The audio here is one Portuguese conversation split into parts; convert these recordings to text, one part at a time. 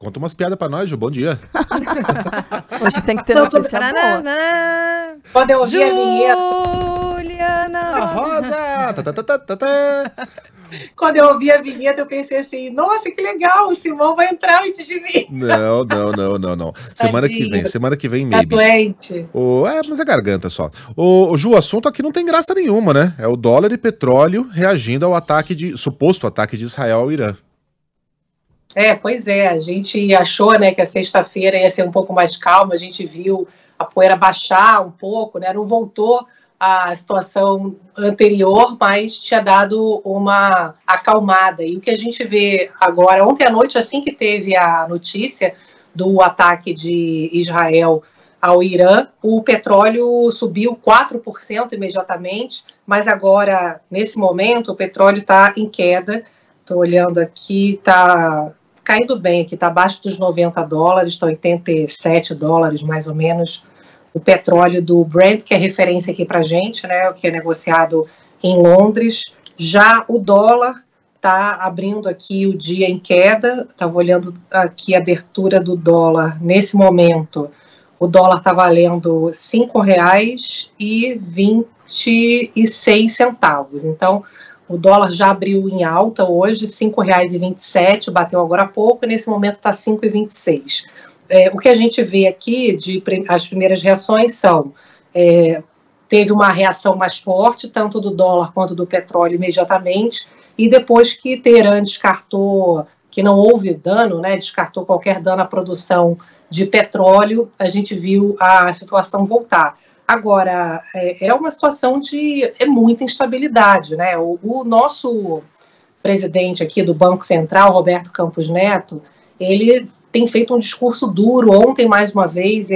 Conta umas piadas pra nós, Ju. Bom dia. Hoje tem que ter notícia boa. Quando eu ouvi a vinheta... A Rosa! Tá, tá, tá, tá, tá. Quando eu ouvi a vinheta, eu pensei assim, nossa, que legal, o Simão vai entrar antes de mim. Não. Semana que vem, Tá maybe. doente. Mas é garganta só. Ju, o assunto aqui não tem graça nenhuma, né? É o dólar e petróleo reagindo ao suposto ataque de Israel ao Irã. Pois é, a gente achou, né, que a sexta-feira ia ser um pouco mais calma, a gente viu a poeira baixar um pouco, né, não voltou à situação anterior, mas tinha dado uma acalmada. E o que a gente vê agora, ontem à noite, assim que teve a notícia do ataque de Israel ao Irã, o petróleo subiu 4% imediatamente, mas agora, nesse momento, o petróleo está em queda. Estou olhando aqui, está caindo bem aqui, está abaixo dos $90, está $87 mais ou menos, o petróleo do Brent, que é referência aqui para a gente, né, o que é negociado em Londres. Já o dólar está abrindo aqui o dia em queda, estava olhando aqui a abertura do dólar nesse momento, o dólar está valendo R$ 5,26. Então, o dólar já abriu em alta hoje, R$ 5,27, bateu agora há pouco, e nesse momento está R$ 5,26. O que a gente vê aqui, as primeiras reações são, teve uma reação mais forte, tanto do dólar quanto do petróleo imediatamente, e depois que Teherã descartou que não houve dano, né, descartou qualquer dano à produção de petróleo, a gente viu a situação voltar. Agora, é uma situação de muita instabilidade, né? O nosso presidente aqui do Banco Central, Roberto Campos Neto, ele tem feito um discurso duro. Ontem, mais uma vez,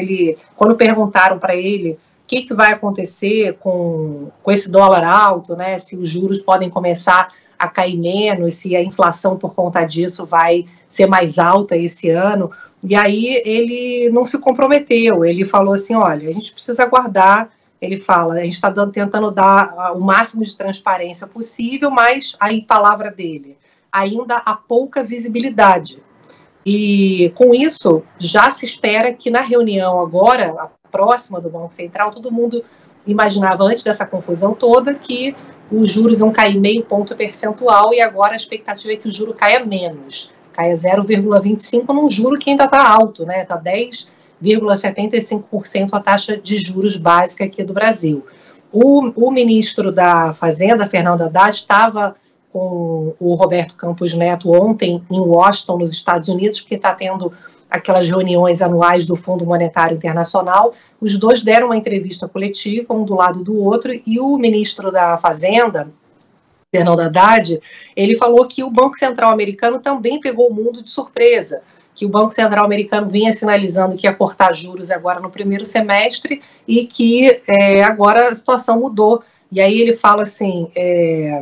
quando perguntaram para ele o que vai acontecer com esse dólar alto, né? Se os juros podem começar a cair menos, se a inflação por conta disso vai ser mais alta esse ano. E aí ele não se comprometeu, ele falou assim, olha, a gente precisa aguardar, ele fala, a gente está tentando dar o máximo de transparência possível, mas aí, palavra dele, ainda há pouca visibilidade. E com isso, já se espera que na reunião agora, a próxima do Banco Central, todo mundo imaginava antes dessa confusão toda que os juros iam cair meio ponto percentual e agora a expectativa é que o juro caia menos. Caia 0,25 num juro que ainda está alto, né? Está 10,75% a taxa de juros básica aqui do Brasil. O ministro da Fazenda, Fernando Haddad, estava com o Roberto Campos Neto ontem em Washington, nos Estados Unidos, porque está tendo aquelas reuniões anuais do Fundo Monetário Internacional. Os dois deram uma entrevista coletiva, um do lado do outro, e o ministro da Fazenda, Fernando Haddad, ele falou que o Banco Central americano também pegou o mundo de surpresa, que o Banco Central americano vinha sinalizando que ia cortar juros agora no primeiro semestre e que agora a situação mudou. E aí ele fala assim, é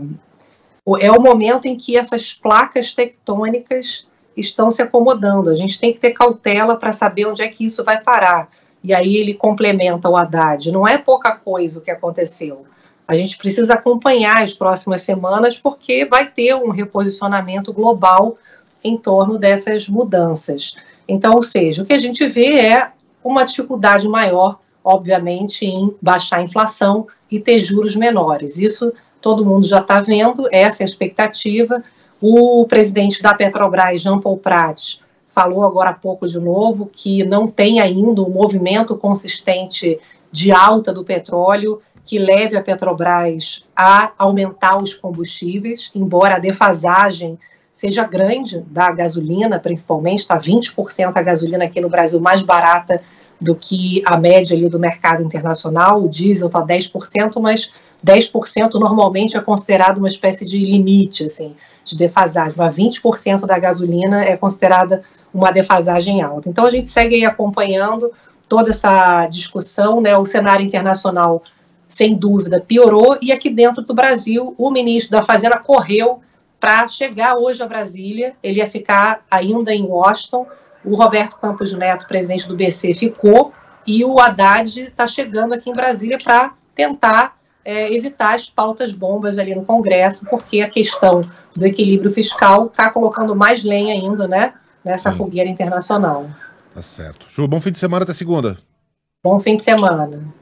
o momento em que essas placas tectônicas estão se acomodando, a gente tem que ter cautela para saber onde é que isso vai parar. E aí ele complementa o Haddad, não é pouca coisa o que aconteceu. A gente precisa acompanhar as próximas semanas porque vai ter um reposicionamento global em torno dessas mudanças. Então, ou seja, o que a gente vê é uma dificuldade maior, obviamente, em baixar a inflação e ter juros menores. Isso todo mundo já está vendo, essa é a expectativa. O presidente da Petrobras, Jean Paul Prats, falou agora há pouco de novo que não tem ainda um movimento consistente de alta do petróleo que leve a Petrobras a aumentar os combustíveis, embora a defasagem seja grande da gasolina, principalmente, está 20% a gasolina aqui no Brasil mais barata do que a média ali do mercado internacional, o diesel está 10%, mas 10% normalmente é considerado uma espécie de limite, assim, de defasagem, mas 20% da gasolina é considerada uma defasagem alta. Então a gente segue aí acompanhando toda essa discussão, né? O cenário internacional, sem dúvida, piorou, e aqui dentro do Brasil, o ministro da Fazenda correu para chegar hoje a Brasília, ele ia ficar ainda em Washington, o Roberto Campos Neto, presidente do BC, ficou, e o Haddad está chegando aqui em Brasília para tentar evitar as pautas bombas ali no Congresso, porque a questão do equilíbrio fiscal está colocando mais lenha ainda, né, nessa Sim. fogueira internacional. Tá certo. Ju, bom fim de semana, até segunda. Bom fim de semana.